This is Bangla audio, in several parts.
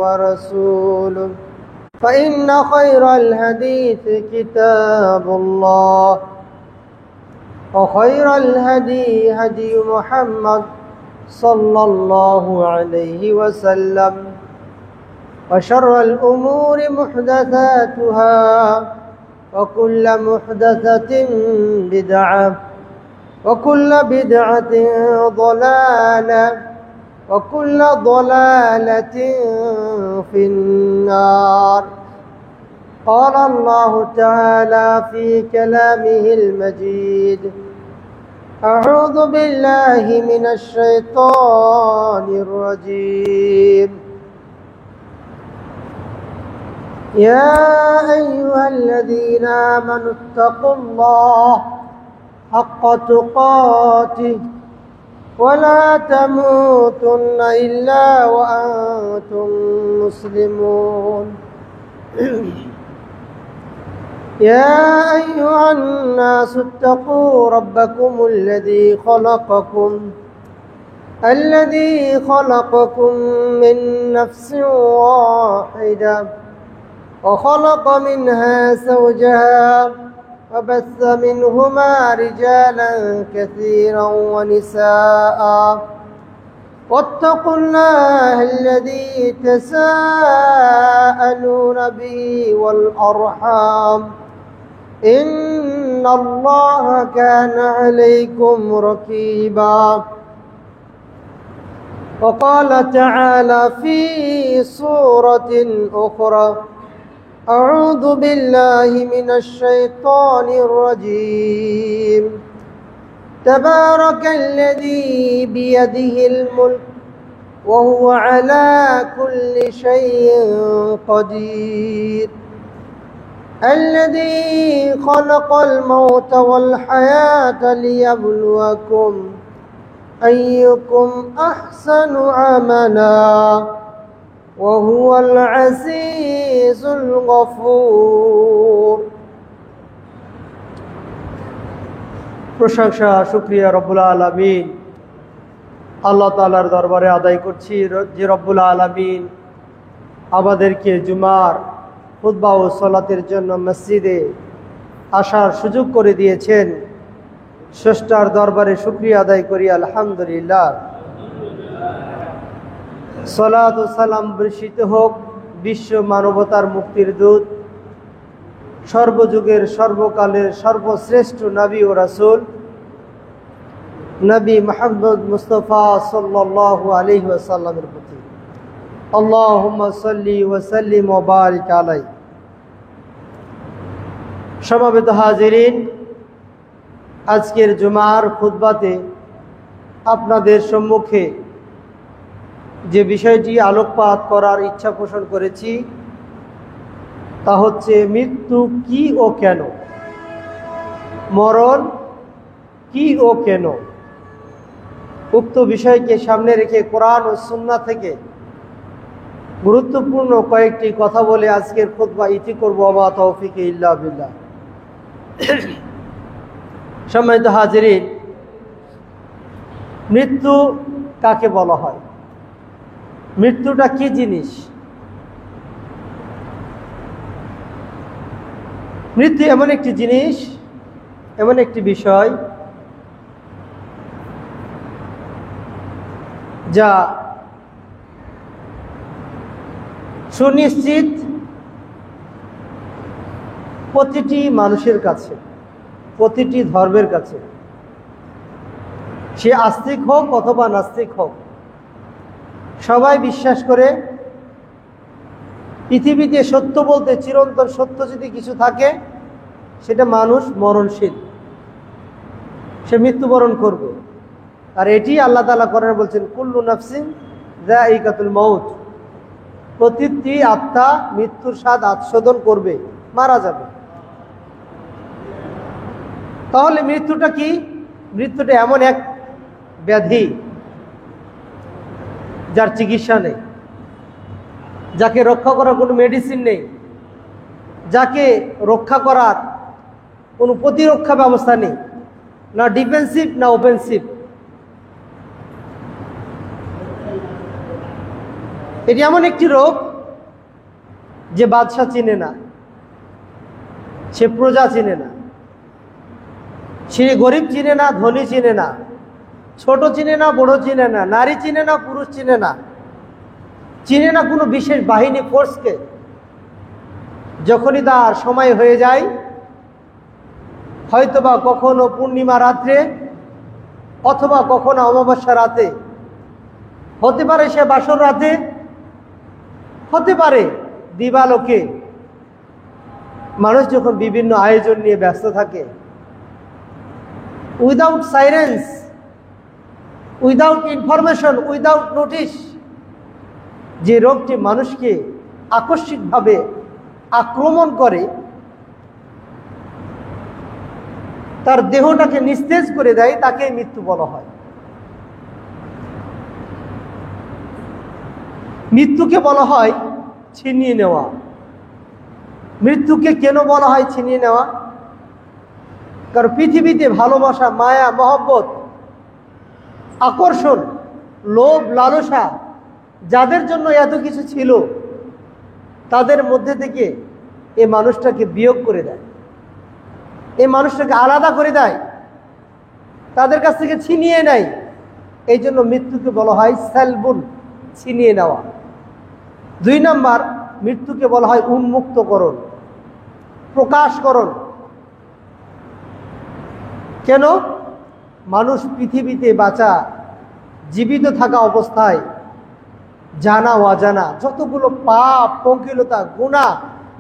ورسوله فإن خير الحديث كتاب الله وخير الهدي هدي محمد صلى الله عليه وسلم وشر الأمور محدثاتها وكل محدثة بدعة وكل بدعة ضلالة وكل ضلالة في النار. قال الله تعالى في كلامه المجيد: أعوذ بالله من الشيطان الرجيم. يا أيها الذين آمنوا اتقوا الله حق تقاته ولا تموتن إلا وأنتم مسلمون. يا أيها الناس اتقوا ربكم الذي خلقكم من نفس واحدة وخلق منها زوجها وبث منهما رجالا كثيرا ونساء واتقوا الله الذي تساءلون به والأرحام إن الله كان عليكم رقيبا. وقال تعالى في سورة أخرى: أعوذ بالله من الشيطان الرجيم. تبارك الذي بيده الملك وهو على كل شيء قدير الذي خلق الموت والحياة ليبلوكم أيكم أحسن عملا وهو العزيز الغفور. প্রশংসা শুকরিয়া রব্বুল আলামিন আল্লাহ তাআলার দরবারে আদায় করছি যে রব্বুল আলামিন আমাদেরকে জুমার খুতবা ও সালাতের জন্য মসজিদে আসার সুযোগ করে দিয়েছেন। স্রষ্টার দরবারে শুকরিয়া আদায় করি আলহামদুলিল্লাহ। সালাত ও সালাম বর্ষিত হোক বিশ্ব মানবতার মুক্তির দূত, সর্বযুগের সর্বকালের সর্বশ্রেষ্ঠ নবী ও রাসূল নবী মুহাম্মদ মুস্তাফা সাল্লাল্লাহু আলাইহি ওয়াসাল্লামের প্রতি। আল্লাহুম্মা সাল্লি ওয়া সাল্লিম ওয়া বারিক আলাইহি। সমবেত হাজিরিন, আজকের জুমার খুতবাতে আপনাদের সম্মুখে যে বিষয়টি আলোকপাত করার ইচ্ছা পোষণ করেছি তা হচ্ছে মৃত্যু কি ও কেন, মরণ কি ও কেন। উক্ত বিষয়কে সামনে রেখে কোরআন ও সুন্নাহ থেকে গুরুত্বপূর্ণ কয়েকটি কথা বলে আজকের খুতবা ইতি করব। ওয়া তৌফিক ইল্লা বিল্লাহ। সম্মানিত হাজিরিন, মৃত্যু কাকে বলা হয়? মৃত্যুটা কি জিনিস? মৃত্যু এমন একটি জিনিস, এমন একটি বিষয় যা সুনিশ্চিত প্রতিটি মানুষের কাছে, প্রতিটি ধর্মের কাছে, সে আস্তিক হোক অথবা নাস্তিক হোক, সবাই বিশ্বাস করে পৃথিবীতে সত্য বলতে চিরন্তন সত্য যদি কিছু থাকে সেটা মানুষ মরণশীল, সে মৃত্যুবরণ করবে। আর এটি আল্লাহ তাআলা কোরআনে বলছেন, কুল্লু নাফসিন যায়িকাতুল মাউত, প্রতিটি আত্মা মৃত্যুর স্বাদ আস্বাদন করবে, মারা যাবে। তাহলে মৃত্যুটা কি? মৃত্যুটা এমন এক ব্যাধি যার চিকিৎসা নেই, যাকে রক্ষা করার কোনো মেডিসিন নেই, যাকে রক্ষা করার কোনো প্রতিরক্ষা ব্যবস্থা নেই, না ডিফেন্সিভ না অফেন্সিভ। এটি এমন একটি রোগ যে বাদশা চিনে না, সে প্রজা চিনে না, সে গরিব চিনে না, ধনী চিনে না, ছোট চিনে না, বড় চিনে না, নারী চিনে না, পুরুষ চিনে না, চিনে না কোনো বিশেষ বাহিনী ফোর্সকে। যখনই তার সময় হয়ে যায়, হয়তোবা কখনো পূর্ণিমা রাত্রে অথবা কখনো অমাবস্যা রাতে, হতে পারে সে বাসর রাতে, হতে পারে দিবালোকে, মানুষ যখন বিভিন্ন আয়োজন নিয়ে ব্যস্ত থাকে, without sirens, without information, without notice, যে রোগটি মানুষকে আকস্মিকভাবে আক্রমণ করে, তার দেহটাকে নিস্তেজ করে দেয়, তাকে মৃত্যু বলা হয়। মৃত্যুকে বলা হয় ছিনিয়ে নেওয়া। মৃত্যুকে কেন বলা হয় ছিনিয়ে নেওয়া? কারণ পৃথিবীতে ভালোবাসা, মায়া, মহব্বত, আকর্ষণ, লোভ, লালসা যাদের জন্য এত কিছু ছিল, তাদের মধ্যে থেকে এই মানুষটাকে বিয়োগ করে দেয়, এই মানুষটাকে আলাদা করে দেয়, তাদের কাছ থেকে ছিনিয়ে নেয়। এই জন্য মৃত্যুকে বলা হয় সালবুন, ছিনিয়ে নেওয়া। 2 নম্বর, মৃত্যুকে বলা হয় উন্মুক্তকরণ, প্রকাশকরণ। কেন? মানুষ পৃথিবীতে বাঁচা, জীবিত থাকা অবস্থায় জানা অজানা যতগুলো পাপ, পঙ্কিলতা, গুনাহ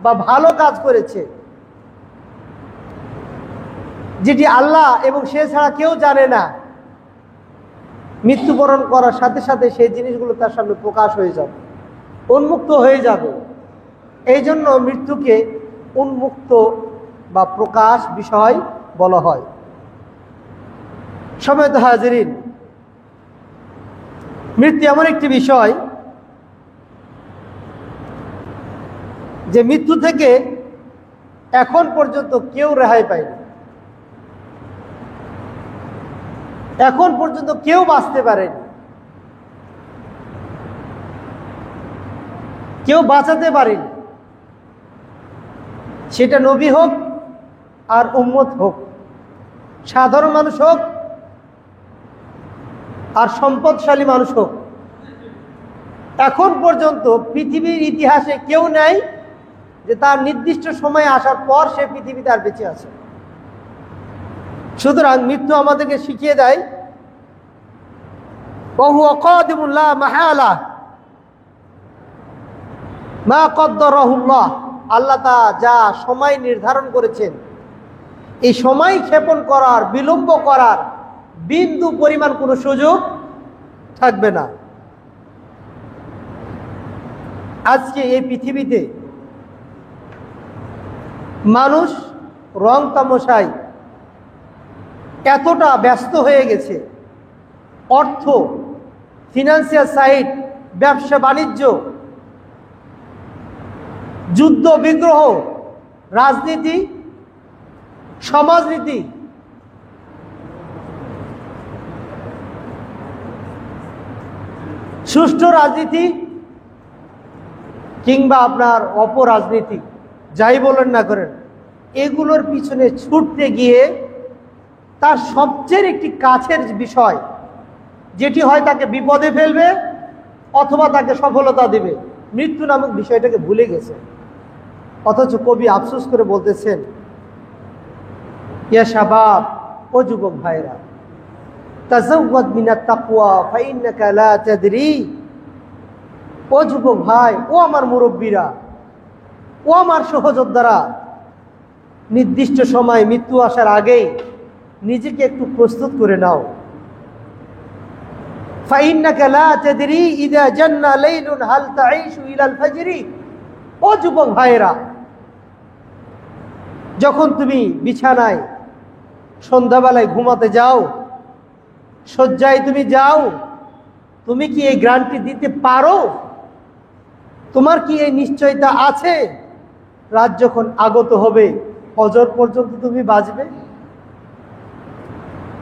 বা ভালো কাজ করেছে, যেটি আল্লাহ এবং সে ছাড়া কেউ জানে না, মৃত্যুবরণ করার সাথে সাথে সেই জিনিসগুলো তার সামনে প্রকাশ হয়ে যাবে, উন্মুক্ত হয়ে যাবে। এই জন্য মৃত্যুকে উন্মুক্ত বা প্রকাশ বিষয় বলা হয়। সম্মানিত হাজিরিন, মৃত্যু এমন একটি বিষয় যে মৃত্যু থেকে এখন পর্যন্ত কেউ রেহাই পায়নি, এখন পর্যন্ত কেউ বাঁচতে পারেনি, কেউ বাঁচাতে পারেনি। সেটা নবী হোক আর উম্মত হোক, সাধারণ মানুষ হোক আর সম্পদশালী মানুষ হোক, এখন পর্যন্ত পৃথিবীর ইতিহাসে কেউ নাই যে তার নির্দিষ্ট সময় আসার পর সে পৃথিবীতে আর বেঁচে আছে। সুতরাং মৃত্যু আমাদেরকে শিখিয়ে দেয় ওয়াহুয়া কাদিমুন লা মাহালা মা কদ্দারাহুল্লাহ, আল্লাহ তা যা সময় নির্ধারণ করেছেন, এই সময় ক্ষেপণ করার, বিলম্ব করার বিন্দু পরিমাণ কোনো সুযোগ থাকবে না। আজকে এই পৃথিবীতে মানুষ রং তামাশায় এতটা ব্যস্ত হয়ে গেছে, অর্থ, ফিনান্সিয়াল সাইড, ব্যবসা বাণিজ্য, যুদ্ধ বিগ্রহ, রাজনীতি, সমাজনীতি, সুষ্ঠু রাজনীতি কিংবা আপনার অপরাজনীতি, যাই বলেন না করেন, এগুলোর পিছনে ছুটতে গিয়ে তার সবচেয়ে একটি কাছের বিষয়, যেটি হয় তাকে বিপদে ফেলবে অথবা তাকে সফলতা দেবে, মৃত্যু নামক বিষয়টাকে ভুলে গেছে। অথচ কবি আফসোস করে বলতেছেন, ইয়া শাবাব, ও যুবক ভাইরা, তাজাওয়াদ মিনাত তাকওয়া ফাইন্নাকা লা তাদরি। ও যুবক ভাই, ও আমার মুরব্বীরা, ও আমার সহযোদ্ধারা, নির্দিষ্ট সময় মৃত্যু আসার আগেই নিজেকে একটু প্রস্তুত করে নাও। ফাইন্নাকা লা তাদরি ইযা জান্না লাইলুন হাল তাঈশু ইলাল ফাজরি। ও যুবক ভাইরা, যখন তুমি বিছানায় সন্ধ্যাবেলায় ঘুমাতে যাও, শয্যায় তুমি যাও, তুমি কি এই গ্যারান্টি দিতে পারো? তোমার কি এই নিশ্চয়তা আছে রাত যখন আগত হবে ফজর পর্যন্ত তুমি বাঁচবে?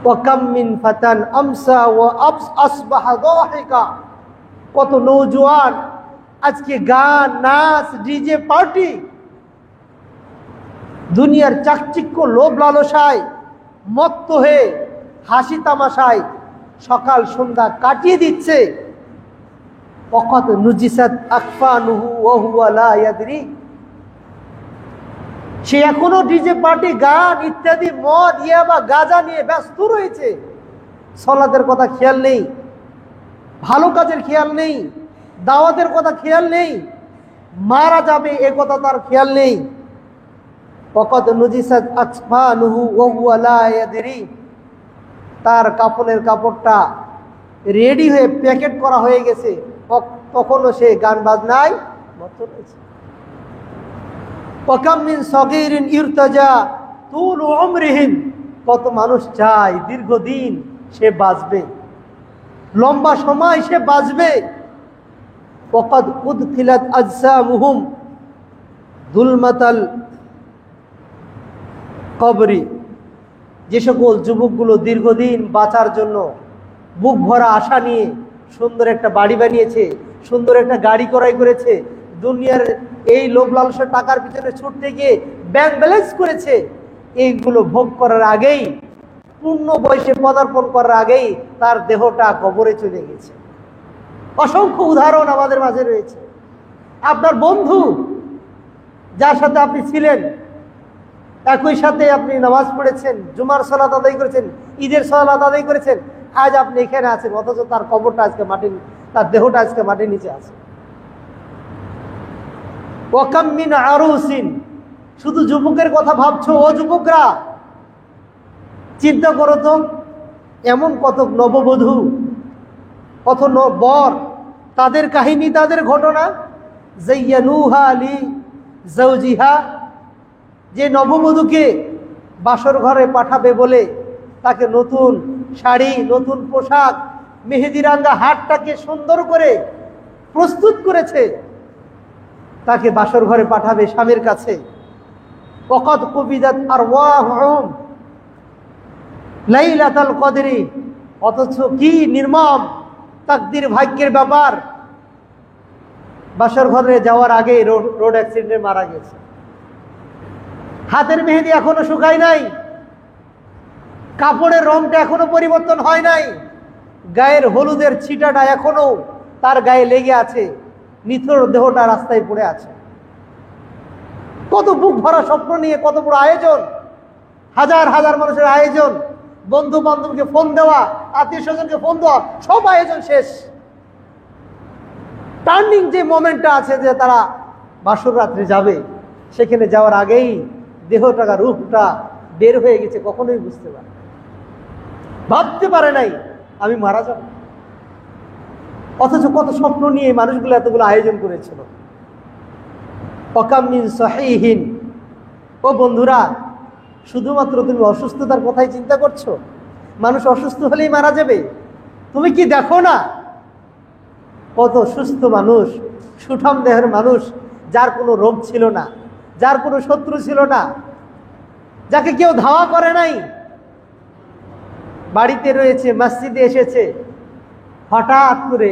ওয়াকাম মিন ফাতান আমসা ওয়া আসবাহা দাহিকা, কত নওজোয়ান আজকে গান, নাচ, ডিজে পার্টি, দুনিয়ার চাকচিক্য, লোভ লালসায় মত্ত হয়ে হাসি তামাশায় সকাল সন্ধ্যা কাটিয়ে দিচ্ছে। ওয়াকাদ নুজিসাত আকফানুহু ওয়া হুয়া লা ইয়াদরি, সে এখনো ডিজে পার্টি, গান ইত্যাদি, মদ, ইয়াবা, গাঁজা নিয়ে ব্যস্ত রয়েছে। সালাতের কথা খেয়াল নেই, ভালো কাজের খেয়াল নেই, দাওয়াতের কথা খেয়াল নেই, মারা যাবে এ কথা তার খেয়াল নেই। ওয়াকাদ নুজিসাত আকফানুহু ওয়া হুয়া লা ইয়াদরি, তার কাফনের কাপড়টা রেডি হয়ে প্যাকেট করা হয়ে গেছে, তখনও সে গান বাজনায় মত্ত রয়েছে। ওয়াকাম মিন সগীরিন ইরতাজা তুলু উমরিহিম, কত মানুষ চায় দীর্ঘদিন সে বাঁচবে, লম্বা সময় সে বাঁচবে। ওয়াকাদ উদখিলাত আজসামুহুম দুলমাতাল কবরি, যে সকল যুবকগুলো দীর্ঘদিন বাঁচার জন্য বুক ভরা আশা নিয়ে সুন্দর একটা বাড়ি বানিয়েছে, সুন্দর একটা গাড়ি ক্রয় করেছে, দুনিয়ার এই লোভ লালসা টাকার পিছনে ছুটতে গিয়ে ব্যাংক ব্যালেন্স করেছে, এইগুলো ভোগ করার আগেই, পূর্ণ বয়সে পদার্পণ করার আগেই তার দেহটা কবরে চলে গেছে। অসংখ্য উদাহরণ আমাদের মাঝে রয়েছে। আপনার বন্ধু যার সাথে আপনি ছিলেন, একই সাথে আপনি নামাজ পড়েছেন, জুমার সালাত আদায় করেছেন, ঈদের সালাত আদায় করেছেন, আজ আপনি এখানে আছেন, অথচ তার কবরটা আজকে মাটির, তার দেহটা আজকে মাটির নিচে আছে। ওয়াকাম মিন আরুসিন, শুধু যুবকের কথা ভাবছো, ও যুবকরা চিন্তা করো তো, এমন কত নববধূ, কত বর, তাদের কাহিনী, তাদের ঘটনা। যায়্যানুহা লি যাওজিহা, যে নববধূকে বাসর ঘরে পাঠাবে বলে তাকে নতুন শাড়ি, নতুন পোশাক, মেহেদি রাঙ্গা হাতটাকে সুন্দর করে প্রস্তুত করেছে, তাকে বাসর ঘরে পাঠাবে স্বামীর কাছে। ওয়াকাদ কুবিদাত আরওয়াহুম লাইলাতাল কদরি, অথচ কি নির্মম তাকদীর, ভাগ্যের ব্যাপার, বাসর ঘরে যাওয়ার আগে রোড অ্যাক্সিডেন্টে মারা গেছে। হাতের মেহেদি এখনো শুকায় নাই, কাপড়ের রংটা এখনো পরিবর্তন হয় নাই, গায়ের হলুদের ছিটাটা এখনো তার গায়ে লেগে আছে, নিথর দেহটা রাস্তায় পড়ে আছে। কত বুক ভরা স্বপ্ন নিয়ে কত বড় আয়োজন, হাজার হাজার মানুষের আয়োজন, বন্ধু বান্ধবকে ফোন দেওয়া, আত্মীয় স্বজনকে ফোন দেওয়া, সব আয়োজন শেষ। টার্নিং যে মোমেন্টটা আছে যে তারা বাসর রাত্রে যাবে, সেখানে যাওয়ার আগেই দেহটা, রূপটা বের হয়ে গেছে, কখনোই বুঝতে পারে, ভাবতে পারে নাই আমি মারা যাব। অথচ কত স্বপ্ন নিয়ে মানুষগুলো এতগুলো আয়োজন করেছিল। ওয়াকাম মিন সহিহিন, ও বন্ধুরা শুধুমাত্র তুমি অসুস্থতার কথাই চিন্তা করছো, মানুষ অসুস্থ হলেই মারা যাবে? তুমি কি দেখো না কত সুস্থ মানুষ, সুঠাম দেহের মানুষ, যার কোনো রোগ ছিল না, যার কোনো শত্রু ছিল না, যাকে কেউ ধাওয়া করে নাই, বাড়িতে রয়েছে, মসজিদে এসেছে, হঠাৎ করে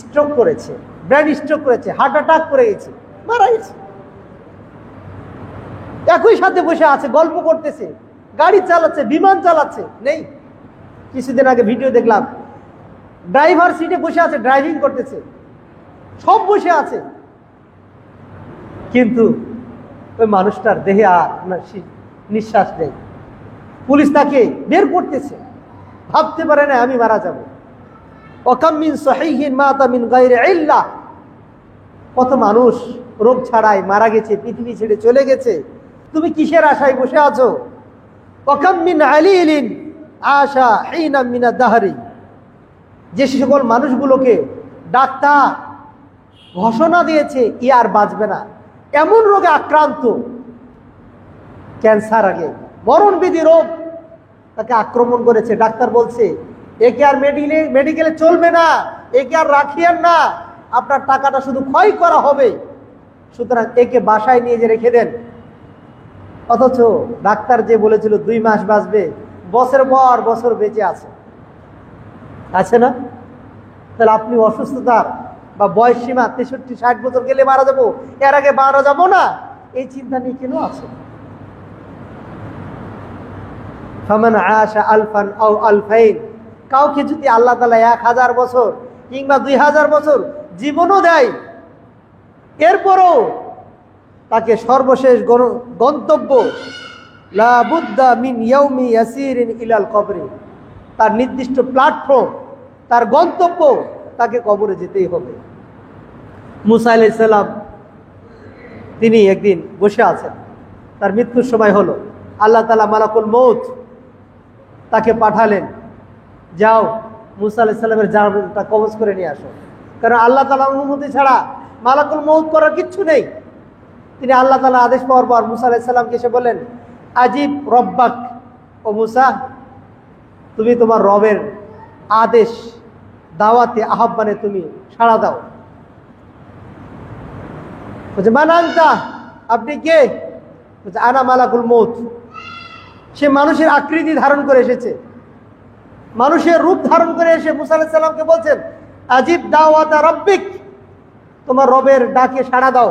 স্ট্রোক করেছে, ব্রেন স্ট্রোক করেছে, হার্ট অ্যাটাক করে গেছে, মারা গেছে। একই সাথে বসে আছে, গল্প করতেছে, গাড়ি চালাচ্ছে, বিমান চালাচ্ছে, নেই। কিছুদিন আগে ভিডিও দেখলাম, ড্রাইভার সিটে বসে আছে, ড্রাইভিং করতেছে, সব বসে আছে, কিন্তু ওই মানুষটার দেহে আর নিঃশ্বাস নেই। পুলিশ তাকে বের করতেছে, ভাবতে পারে না আমি মারা যাব। ওয়াকাম মিন সহিহিন মাতা মিন গায়রি ইল্লাহ, কত মানুষ রোগ ছাড়াই মারা গেছে, পৃথিবী ছেড়ে চলে গেছে, তুমি কিসের আশায় বসে আছো? ওয়াকাম মিন আলিলিন আশা হিনা মিনা দাহরি, যে সকল মানুষগুলোকে ডাক্তার ঘোষণা দিয়েছে ই আর বাঁচবে না, এমন রোগে আক্রান্ত, ক্যান্সার, আগে মরণবিধি রোগ তাকে আক্রমণ করেছে, ডাক্তার বলছে একে আর মেডিকেলে চলবে না, একে আর রাখিয়েন না, আপনার টাকাটা শুধু ক্ষয় করা হবে, সুতরাং একে বাসায় নিয়ে যে রেখে দেন। অথচ ডাক্তার যে বলেছিল 2 মাস বাঁচবে, বছর পর বছর বেঁচে আছে না? তাহলে আপনি অসুস্থতার বা বয়স সীমা 63-60 বছর গেলে মারা যাবো, এর আগে মারা যাবো না, এই চিন্তা নিয়ে কেন আছে? ফামান আশা আলফান আও আলফাইন, কাউকে যদি আল্লাহ তাআলা 1000 বছর কিংবা 2000 বছর জীবনও দেয়, এরপরও তাকে সর্বশেষ গন্তব্য লা বুদ্দা মিন ইয়াউমি ইয়াসিরিন ইলাল কবরি, তার নির্দিষ্ট প্ল্যাটফর্ম, তার গন্তব্য, তাকে কবরে যেতেই হবে। মুসা আলাইহিস সালাম তিনি একদিন বসে আছেন, তার মৃত্যুর সময় হলো। আল্লাহ তাআলা মালাকুল মউত তাকে পাঠালেন, যাও মুসা আলাইহিস সালামের জানটা কবজ করে নিয়ে আসো। কারণ আল্লাহ তাআলার অনুমতি ছাড়া মালাকুল মউত করার কিচ্ছু নেই। তিনি আল্লাহ তাআলা আদেশ পাওয়ার পর মুসা আলাইহিস সালামকে এসে বলেন, আজিব রব্বাক, ও মুসা তুমি তোমার রবের আদেশ, দাওয়াতে আহ্বানে তুমি সাড়া দাও। বলছে মান আনতা, আপনি কে? বলছে আনা মালাকুল মউত। সে মানুষের আকৃতি ধারণ করে এসেছে, মানুষের রূপ ধারণ করে এসে মুসা আলাইহিস সালামকে বলছেন, আজিব দাওয়াতা রব্বিক, তোমার রবের ডাকে সাড়া দাও।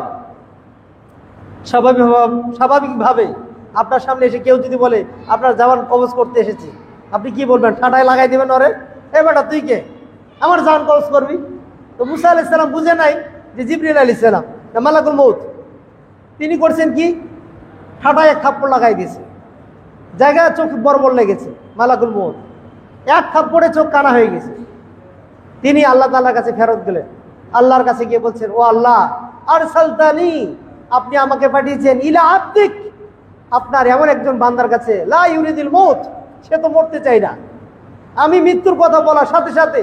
স্বাভাবিকভাবে আপনার সামনে এসে কেউ যদি বলে আপনার জান কবজ করতে এসেছি, আপনি কি বলবেন? ঠাটায় লাগাই দেবেন, ওরে এ বেটা তুই কে, আমার জান কবজ করবি? তো মুসা আলাইহিস সালাম বুঝে নাই যে জিবরিল আলাইহিস সালাম না মালাকুল মউত। তিনি করছেন কি, ঠাটায় এক থাপ্পড় লাগাই দিয়েছে, জায়গায় চোখ বড় বড় লেগেছে। মালাকুল মউত এক থাপ্পড়ে চোখ কানা হয়ে গেছে। তিনি আল্লাহ তাআলার কাছে ফেরত গেলেন, আল্লাহর কাছে গিয়ে বলছেন, ও আল্লাহ আরসালতানি, আপনি আমাকে পাঠিয়েছেন ইলা আবদিক, আপনার এমন একজন বান্দার কাছে, লা ইউরিদুল মউত, সে তো মরতে চাই না। আমি মৃত্যুর কথা বলার সাথে সাথে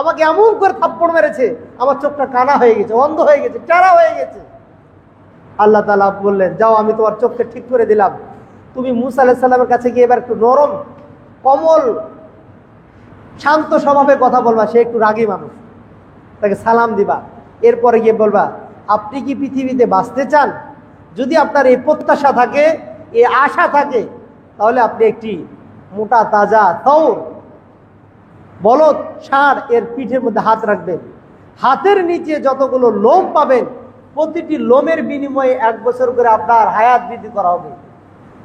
আমাকে এমন করে থাপ্পড় মেরেছে, আমার চোখটা কানা হয়ে গেছে, অন্ধ হয়ে গেছে, টানা হয়ে গেছে। আল্লাহ তাআলা বললেন, যাও আমি তোমার চোখকে ঠিক করে দিলাম, তুমি মুসা আলাইহিস সালামের কাছে গিয়ে এবার একটু নরম, কোমল, শান্ত স্বভাবে কথা বলবা। সে একটু রাগী মানুষ, তাকে সালাম দিবা। এরপরে গিয়ে বলবা, আপনি কি পৃথিবীতে বাঁচতে চান? যদি আপনার এই প্রত্যাশা থাকে, এই আশা থাকে, তাহলে আপনি একটি মোটা তাজা থৌর বলদ ষাঁড় এর পিঠের মধ্যে হাত রাখবেন, হাতের নিচে যতগুলো লোম পাবেন, প্রতিটি লোমের বিনিময়ে 1 বছর করে আপনার হায়াত বৃদ্ধি করা হবে।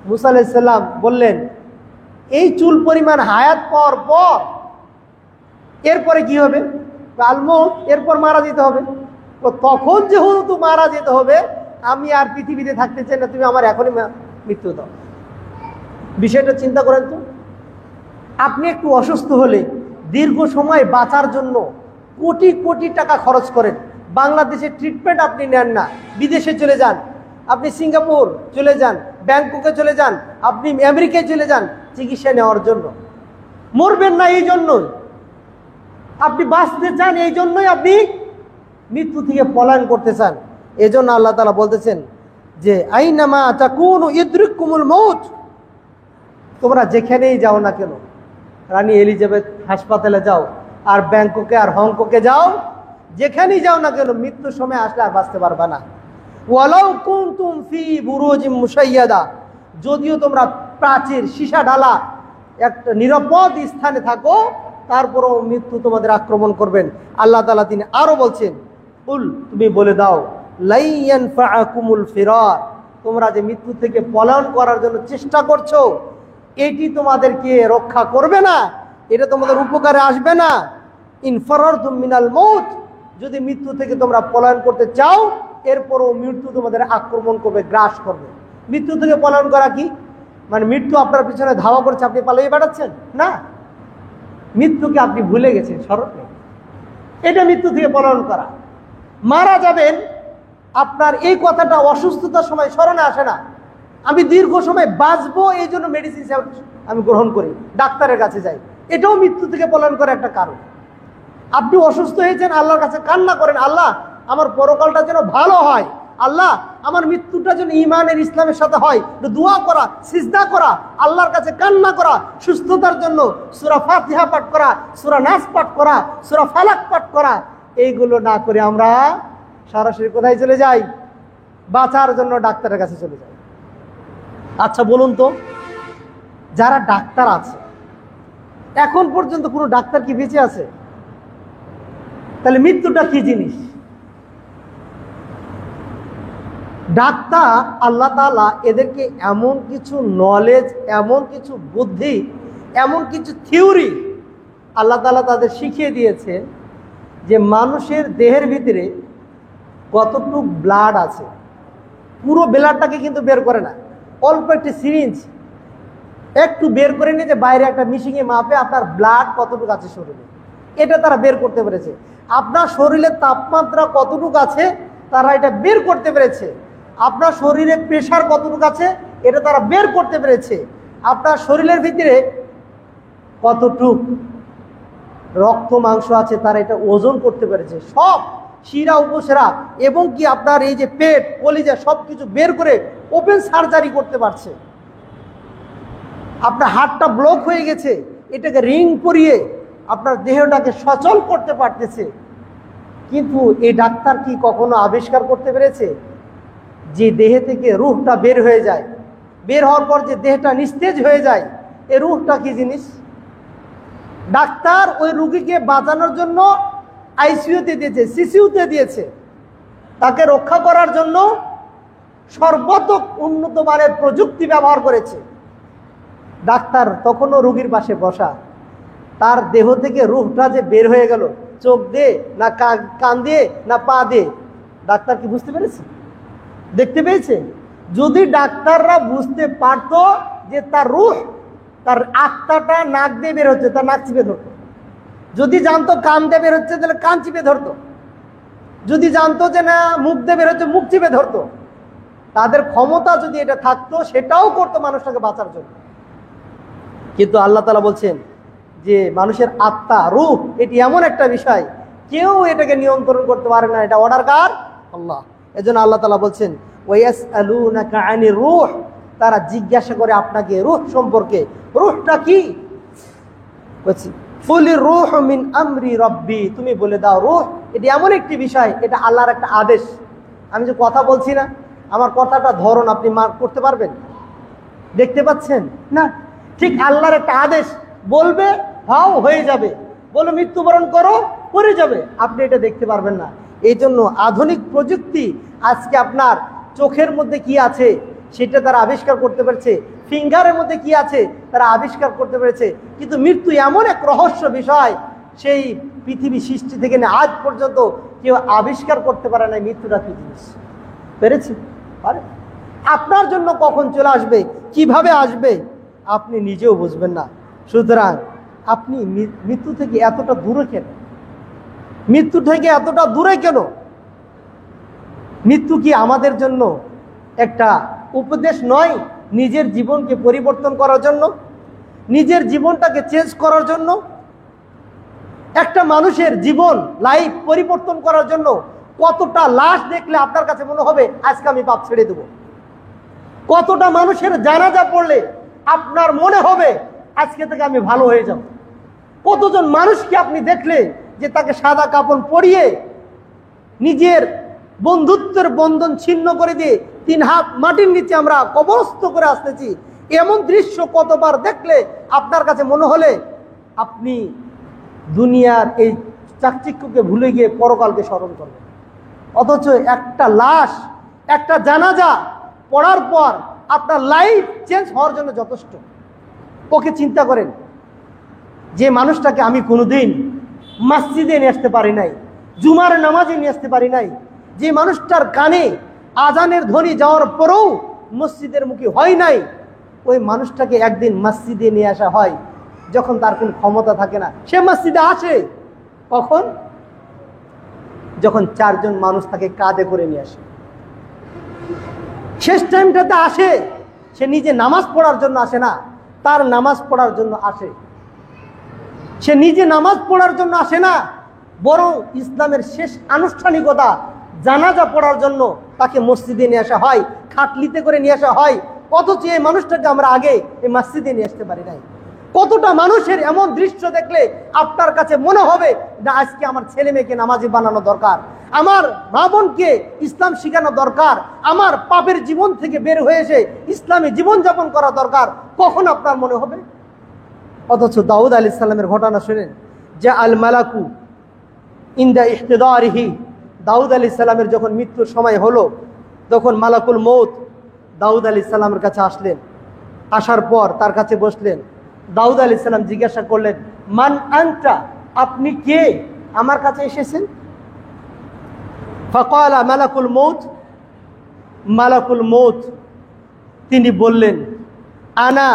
মুসা আলাইহিস সালাম বললেন, এই চুল পরিমাণ হায়াত পাওয়ার পর এরপরে কি হবে? আল-মউত, এরপর মারা যেতে হবে। তো তখন যেহেতু মারা যেতে হবে, আমি আর পৃথিবীতে থাকতে চাই না, তুমি আমার এখনই মৃত্যু দাও। বিষয়টা চিন্তা করেন তো, আপনি একটু অসুস্থ হলে দীর্ঘ সময় বাঁচার জন্য কোটি কোটি টাকা খরচ করেন, বাংলাদেশের ট্রিটমেন্ট আপনি নেন না, বিদেশে চলে যান, আপনি সিঙ্গাপুর চলে যান, ব্যাংককে চলে যান, আপনি আমেরিকায় চলে যান চিকিৎসা নেওয়ার জন্য। মরবেন না এই জন্যই, আপনি বাঁচতে চান, এই জন্যই আপনি মৃত্যু থেকে পলায়ন করতে চান। এজন্য আল্লাহ তাআলা বলতেছেন যে আইনামা তাকুনু ইদরিকুমুল মউত, তোমরা যেখানেই যাও না কেন, রানী এলিজাবেথ হাসপাতালে যাও, আর ব্যাংককে আর হংকংয়ে যাও, যেখানেই যাও না কেন, মৃত্যুর সময় আসলে আর বাঁচতে পারবে না। ওয়ালাউ কুনতুম ফি বুরুজিম মুশাইয়াদা, যদিও তোমরা প্রাচীর সীসা ঢালা একটা নিরাপদ স্থানে থাকো, তারপরও মৃত্যু তোমাদের আক্রমণ করবেন। আল্লাহ তাআলা তিনি আরো বলছেন, কুল, তুমি বলে দাও, লাই ইয়ানফাআকুমুল ফিরার, তোমরা যে মৃত্যু থেকে পলায়ন করার জন্য চেষ্টা করছো, এটি তোমাদেরকে রক্ষা করবে না, এটা তোমাদের উপকারে আসবে না। ইন ফারারতুম মিনাল মউত, যদি মৃত্যু থেকে তোমরা পলায়ন করতে চাও, এরপরও মৃত্যু তোমাদের আক্রমণ করবে, গ্রাস করবে। মৃত্যু থেকে পলায়ন করা কি মানে? মৃত্যু আপনার পিছনে ধাওয়া করছে, আপনি পালিয়ে বেড়াচ্ছেন না, মৃত্যুকে আপনি ভুলে গেছেন, স্মরণ নেই। এটা মৃত্যু থেকে পলায়ন করা। মারা যাবেন, আপনার এই কথাটা অসুস্থতার সময় স্মরণে আসে না, আমি দীর্ঘ সময় বাঁচবো এই জন্য মেডিসিন আমি গ্রহণ করি, ডাক্তারের কাছে যাই, এটাও মৃত্যু থেকে পলায়ন করার একটা কারণ। আপনি অসুস্থ হয়েছেন, আল্লাহর কাছে কান্না করেন, আল্লাহ আমার পরকালটা যেন ভালো হয়, আল্লাহ আমার মৃত্যুটা যেন ঈমানের ইসলামের সাথে হয়, দোয়া করা, সিজদা করা, আল্লাহর কাছে কান্না করা, সুস্থতার জন্য সূরা ফাতিহা পাঠ করা, সূরা নাস পাঠ করা, সূরা ফালাক পাঠ করা, এইগুলো না করে আমরা সরাসরি কোথায় চলে যাই? বাঁচার জন্য ডাক্তারের কাছে চলে যাই। আচ্ছা বলুন তো, যারা ডাক্তার আছে, এখন পর্যন্ত কোনো ডাক্তার কি বেঁচে আছে? তাহলে মৃত্যুটা কি জিনিস? ডাক্তার আল্লাহ তাআলা এদেরকে এমন কিছু নলেজ, এমন কিছু বুদ্ধি, এমন কিছু থিওরি আল্লাহ তাআলা তাদের শিখিয়ে দিয়েছেন যে মানুষের দেহের ভিতরে কতটুকু ব্লাড আছে পুরো ব্লাডটাকে কিন্তু বের করে না, অল্প একটি সিরিঞ্জ একটু বের করে নিয়ে যে বাইরে একটা মিশিংয়ে মাপে আপনার ব্লাড কতটুকু আছে শরীরে, এটা তারা বের করতে পেরেছে। আপনার শরীরের তাপমাত্রা কতটুকু আছে তারা এটা বের করতে পেরেছে। আপনার শরীরে প্রেশার কতটুকু আছে এটা তারা বের করতে পেরেছে। আপনার শরীরের ভিতরে কতটুকু রক্ত মাংস আছে তারা এটা ওজন করতে পেরেছে। সব শিরা উপশিরা এবং কি আপনার এই যে পেট কলিজা সব কিছু বের করে ওপেন সার্জারি করতে পারছে। আপনার হার্টটা ব্লক হয়ে গেছে, এটাকে রিং পরিয়ে আপনার দেহটাকে সচল করতে পারতেছে। কিন্তু এই ডাক্তার কি কখনো আবিষ্কার করতে পেরেছে যে দেহে থেকে রুহটা বের হয়ে যায়, বের হওয়ার পর যে দেহটা নিস্তেজ হয়ে যায়, এই রুহটা কি জিনিস? ডাক্তার ওই রুগীকে বাঁচানোর জন্য আইসিইউতে দিয়েছে, সিসিইউতে দিয়েছে, তাকে রক্ষা করার জন্য সর্বাত্মক উন্নত মানের প্রযুক্তি ব্যবহার করেছে। ডাক্তার তখনও রুগীর পাশে বসা, তার দেহ থেকে রুহটা যে বের হয়ে গেল চোখ দিয়ে না কান দিয়ে না পা দিয়ে, ডাক্তার কি বুঝতে পেরেছে? দেখতে পেয়েছে? যদি ডাক্তাররা বুঝতে পারত যে তার রুহ, তার আত্মাটা নাক দিয়ে বের হচ্ছে, তার নাক চিপে ধরতো। যদি জানতো কান দিয়ে বের হচ্ছে তাহলে কান চিপে ধরতো। যদি জানতো যে না মুখ দিয়ে বের হচ্ছে মুখ চিপে ধরতো। তাদের ক্ষমতা যদি এটা থাকতো সেটাও করতো মানুষটাকে বাঁচার জন্য। কিন্তু আল্লাহ তাআলা বলছেন যে মানুষের আত্মা রূহ এটি এমন একটা বিষয় কেউ এটাকে নিয়ন্ত্রণ করতে পারে না, এটা অর্ডার কার? আল্লাহ। এজন্য আল্লাহ তাআলা বলছেন ওয়ায়াসআলুনাকা আনির রূহ, তারা জিজ্ঞাসা করে আপনাকে রূহ সম্পর্কে। রূহটা কি? বলছি ফুলির রূহ মিন আমরি রব্বি, তুমি বলে দাও রূহ এটি এমন একটি বিষয়, এটা আল্লাহর একটা আদেশ। আমি যে কথা বলছি না, আমার কথাটা ধরন আপনি মার্ক করতে পারবেন? দেখতে পাচ্ছেন না? ঠিক আল্লাহর একটা আদেশ, বলবে হাও হয়ে যাবে, বলে মৃত্যুবরণ করো করে যাবে, আপনি এটা দেখতে পারবেন না। এই জন্য আধুনিক প্রযুক্তি আজকে আপনার চোখের মধ্যে কি আছে সেটা তারা আবিষ্কার করতে পেরেছে, ফিঙ্গারের মধ্যে কি আছে তারা আবিষ্কার করতে পেরেছে। কিন্তু মৃত্যু এমন এক রহস্য বিষয়, সেই পৃথিবী সৃষ্টি থেকে আজ পর্যন্ত কেউ আবিষ্কার করতে পারে না মৃত্যুটা কি জিনিস। পেরেছে? পারে। আপনার জন্য কখন চলে আসবে, কিভাবে আসবে আপনি নিজেও বুঝবেন না। সুতরাং আপনি মৃত্যু থেকে এতটা দূরে কেন? মৃত্যু থেকে এতটা দূরে কেন? মৃত্যু কি আমাদের জন্য একটা উপদেশ নয় নিজের জীবনকে পরিবর্তন করার জন্য, নিজের জীবনটাকে চেঞ্জ করার জন্য? একটা মানুষের জীবন লাইফ পরিবর্তন করার জন্য কতটা লাশ দেখলে আপনার কাছে মনে হবে আজকে আমি পাপ ছেড়ে দেব? কতটা মানুষের জানাজা পড়লে আপনার মনে হবে আজকে থেকে আমি ভালো হয়ে যাব? কতজন মানুষকে আপনি দেখলে যে তাকে সাদা কাপড় পরিয়ে নিজের বন্ধুত্বের বন্ধন ছিন্ন করে দিয়ে 3 হাত মাটির নিচে আমরা কবরস্থ করে আসতেছি, এমন দৃশ্য কতবার দেখলে আপনার কাছে মনে হলে আপনি দুনিয়ার এই চাকচিক্যকে ভুলে গিয়ে পরকালকে স্মরণ করবেন। অথচ একটা লাশ, একটা জানাজা পড়ার পর আপনার লাইফ চেঞ্জ হওয়ার জন্য যথেষ্ট। ওকে চিন্তা করেন, যে মানুষটাকে আমি কোনোদিন মসজিদে নিয়ে আসতে পারি নাই, জুমার নামাজে নিয়ে আসতে পারি নাই, যে মানুষটার কানে আজানের ধ্বনি যাওয়ার পরেও মসজিদের মুখী হয় নাই, ওই মানুষটাকে একদিন মসজিদে নিয়ে আসা হয় যখন তার কোনো ক্ষমতা থাকে না। সে মসজিদে আসে কখন? যখন 4 জন মানুষ তাকে কাঁধে করে নিয়ে আসে। শেষ টাইমটাতে আসে, সে নিজে নামাজ পড়ার জন্য আসে না, তার নামাজ পড়ার জন্য আসে। সে নিজে নামাজ পড়ার জন্য আসে না, বরং ইসলামের শেষ আনুষ্ঠানিকতা জানাজা পড়ার জন্য তাকে মসজিদে নিয়ে আসা হয়, খাটলিতে করে নিয়ে আসা হয়। অথচ এই মানুষটাকে আমরা আগে এই মসজিদে নিয়ে আসতে পারি নাই। কতটা মানুষের এমন দৃশ্য দেখলে আপনার কাছে মনে হবে না আজকে আমার ছেলে মেয়েকে নামাজি বানানো দরকার, আমার মা বোনকে ইসলাম শেখানো দরকার, আমার পাপের জীবন থেকে বের হয়ে এসে ইসলামী জীবনযাপন করা দরকার, কখন আপনার মনে হবে? অথচ দাউদ আলাইহিস সালামের ঘটনা শুনেন, যে আল মালাকু ইনদা ইহতিদারিহি, দাউদ আলাইহিস সালামের যখন মৃত্যুর সময় হলো, তখন মালাকুল মউত দাউদ আলাইহিস সালামের কাছে আসলেন। আসার পর তার কাছে বসলেন। দাউদ আলাইহিস সালাম জিজ্ঞাসা করলেন, মান আনতা, আপনি কে, আমার কাছে এসেছেন? ফাকালা মালাকুল মউত, মালাকুল মউত তিনি বললেন, আনা,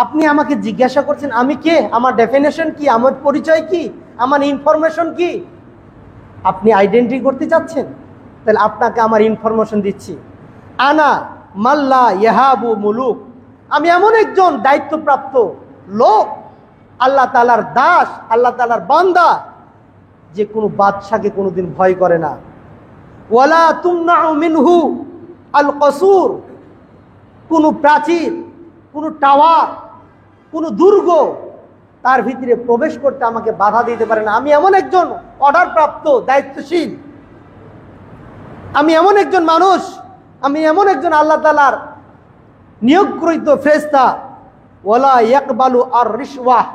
আপনি আমাকে জিজ্ঞাসা করছেন আমি কে, আমার ডেফিনেশন কি, আমার পরিচয় কি, আমার ইনফরমেশন কি? আপনি আইডেন্টিটি করতে চাচ্ছেন? তাহলে আপনাকে আমার ইনফরমেশন দিচ্ছি। আনা মাল্লা ইয়াহাবু মুলুক, আমি এমন একজন দায়িত্বপ্রাপ্ত লোক, আল্লাহ তাআলার দাস, আল্লাহ তাআলার বান্দা, যে কোনো বাদশাকে কোনোদিন ভয় করে না। ওয়ালা তুমনাউ মিনহু আল কসুর, কোনো প্রাচীর, কোনো টাওয়ার, কোনো দুর্গ তার ভিতরে প্রবেশ করতে আমাকে বাধা দিতে পারে না। আমি এমন একজন অর্ডার প্রাপ্ত দায়িত্বশীল, আমি এমন একজন মানুষ, আমি এমন একজন আল্লাহ তাআলার নিয়োগকৃত ফেরেশতা। ওয়ালা ইয়াকবালু আর রিশওয়াহ